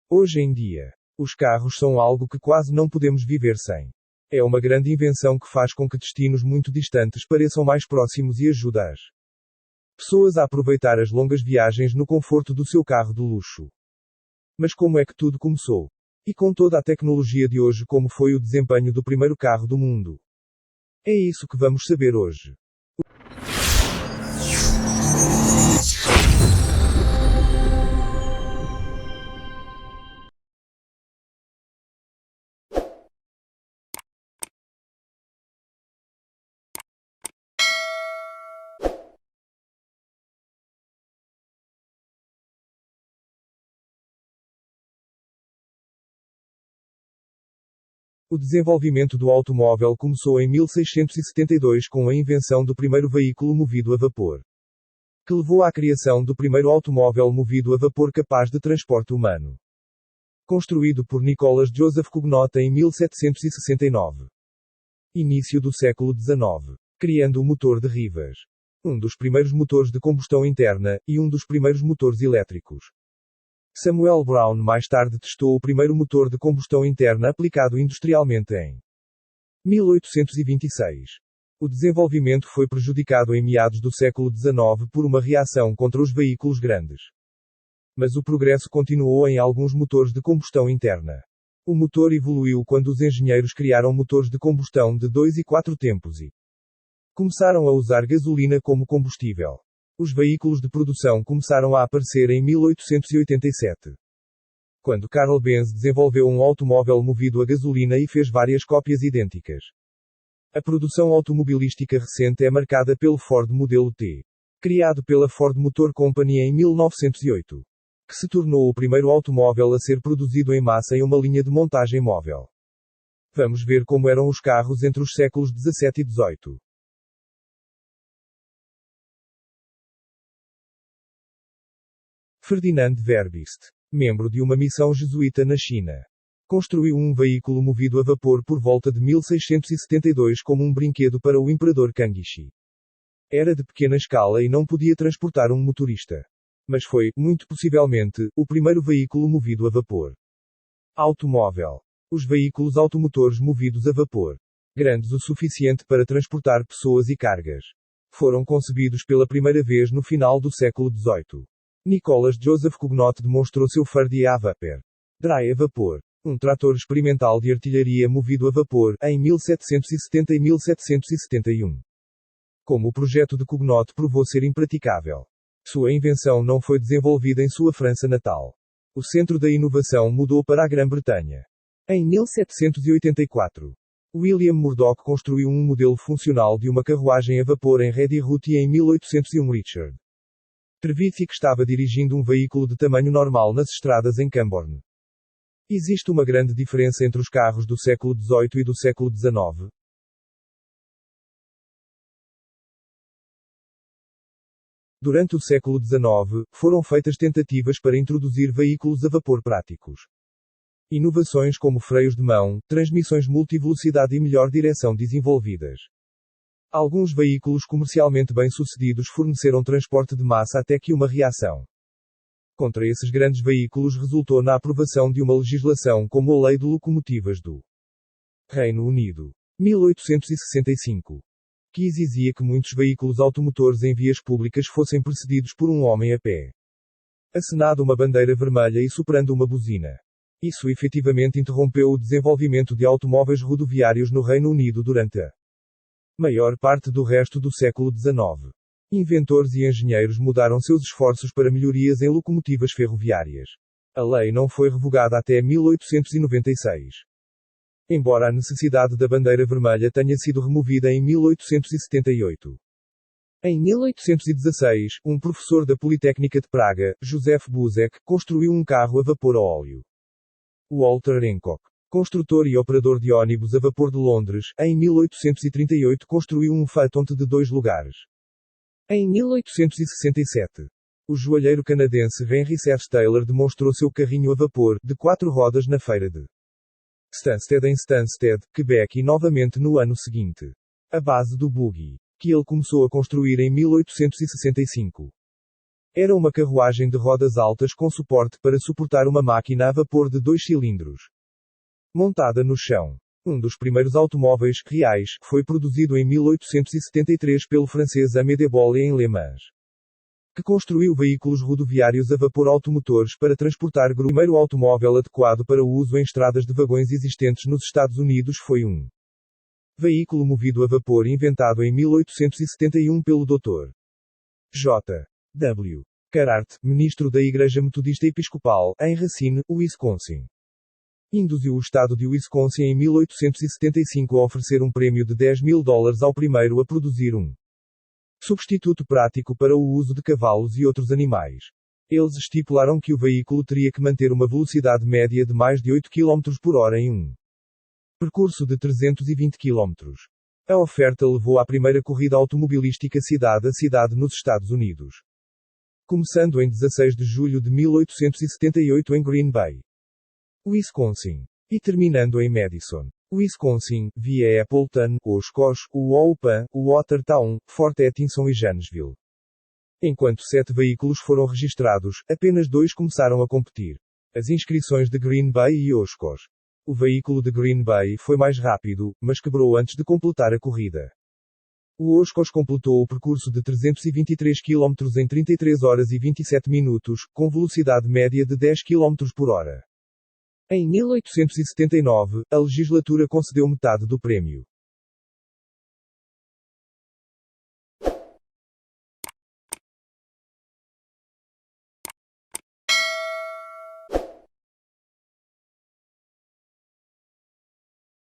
Hoje em dia, os carros são algo que quase não podemos viver sem. É uma grande invenção que faz com que destinos muito distantes pareçam mais próximos e ajuda as pessoas a aproveitar as longas viagens no conforto do seu carro de luxo. Mas como é que tudo começou? E com toda a tecnologia de hoje, como foi o desempenho do primeiro carro do mundo? É isso que vamos saber hoje. O desenvolvimento do automóvel começou em 1672 com a invenção do primeiro veículo movido a vapor, que levou à criação do primeiro automóvel movido a vapor capaz de transporte humano. Construído por Nicholas Joseph Cugnot em 1769. Início do século XIX. Criando o motor de Rivas. Um dos primeiros motores de combustão interna, e um dos primeiros motores elétricos. Samuel Brown mais tarde testou o primeiro motor de combustão interna aplicado industrialmente em 1826. O desenvolvimento foi prejudicado em meados do século XIX por uma reação contra os veículos grandes. Mas o progresso continuou em alguns motores de combustão interna. O motor evoluiu quando os engenheiros criaram motores de combustão de 2 e 4 tempos e começaram a usar gasolina como combustível. Os veículos de produção começaram a aparecer em 1887. Quando Carl Benz desenvolveu um automóvel movido a gasolina e fez várias cópias idênticas. A produção automobilística recente é marcada pelo Ford Modelo T, criado pela Ford Motor Company em 1908, que se tornou o primeiro automóvel a ser produzido em massa em uma linha de montagem móvel. Vamos ver como eram os carros entre os séculos 17 e 18. Ferdinand Verbist, membro de uma missão jesuíta na China, construiu um veículo movido a vapor por volta de 1672 como um brinquedo para o imperador Kangxi. Era de pequena escala e não podia transportar um motorista. Mas foi, muito possivelmente, o primeiro veículo movido a vapor. Automóvel. Os veículos automotores movidos a vapor, grandes o suficiente para transportar pessoas e cargas, foram concebidos pela primeira vez no final do século XVIII. Nicholas Joseph Cugnot demonstrou seu Fardier à vapor. Dry a vapor. Um trator experimental de artilharia movido a vapor, em 1770 e 1771. Como o projeto de Cugnot provou ser impraticável. Sua invenção não foi desenvolvida em sua França natal. O centro da inovação mudou para a Grã-Bretanha. Em 1784. William Murdoch construiu um modelo funcional de uma carruagem a vapor em Ready Route e em 1801 Richard Trevithick estava dirigindo um veículo de tamanho normal nas estradas em Camborne. Existe uma grande diferença entre os carros do século XVIII e do século XIX. Durante o século XIX, foram feitas tentativas para introduzir veículos a vapor práticos. Inovações como freios de mão, transmissões multivelocidade e melhor direção desenvolvidas. Alguns veículos comercialmente bem-sucedidos forneceram transporte de massa até que uma reação contra esses grandes veículos resultou na aprovação de uma legislação como a Lei de Locomotivas do Reino Unido, 1865, que exigia que muitos veículos automotores em vias públicas fossem precedidos por um homem a pé, acenando uma bandeira vermelha e soprando uma buzina. Isso efetivamente interrompeu o desenvolvimento de automóveis rodoviários no Reino Unido durante a maior parte do resto do século XIX. Inventores e engenheiros mudaram seus esforços para melhorias em locomotivas ferroviárias. A lei não foi revogada até 1896. Embora a necessidade da bandeira vermelha tenha sido removida em 1878. Em 1816, um professor da Politécnica de Praga, Joseph Buzek, construiu um carro a vapor a óleo. Walter Hancock, construtor e operador de ônibus a vapor de Londres, em 1838 construiu um Phaeton de 2 lugares. Em 1867, o joalheiro canadense Henry Seth Taylor demonstrou seu carrinho a vapor, de 4 rodas na feira de Stansted em Stansted, Quebec e novamente no ano seguinte. A base do buggy, que ele começou a construir em 1865. Era uma carruagem de rodas altas com suporte para suportar uma máquina a vapor de 2 cilindros. Montada no chão. Um dos primeiros automóveis reais foi produzido em 1873 pelo francês Aimé de Bolle em Le Mans, que construiu veículos rodoviários a vapor automotores para transportar grupo. O primeiro automóvel adequado para o uso em estradas de vagões existentes nos Estados Unidos foi um veículo movido a vapor inventado em 1871 pelo Dr. J. W. Carhart, ministro da Igreja Metodista Episcopal, em Racine, Wisconsin. Induziu o estado de Wisconsin em 1875 a oferecer um prêmio de $10.000 ao primeiro a produzir um substituto prático para o uso de cavalos e outros animais. Eles estipularam que o veículo teria que manter uma velocidade média de mais de 8 km por hora em um percurso de 320 km. A oferta levou à primeira corrida automobilística cidade a cidade nos Estados Unidos, começando em 16 de julho de 1878 em Green Bay, Wisconsin, e terminando em Madison, Wisconsin, via Appleton, Oshkosh, Waupun, Watertown, Fort Atkinson e Janesville. Enquanto 7 veículos foram registrados, apenas 2 começaram a competir. As inscrições de Green Bay e Oshkosh. O veículo de Green Bay foi mais rápido, mas quebrou antes de completar a corrida. O Oshkosh completou o percurso de 323 km em 33 horas e 27 minutos, com velocidade média de 10 km por hora. Em 1879, a legislatura concedeu metade do prêmio.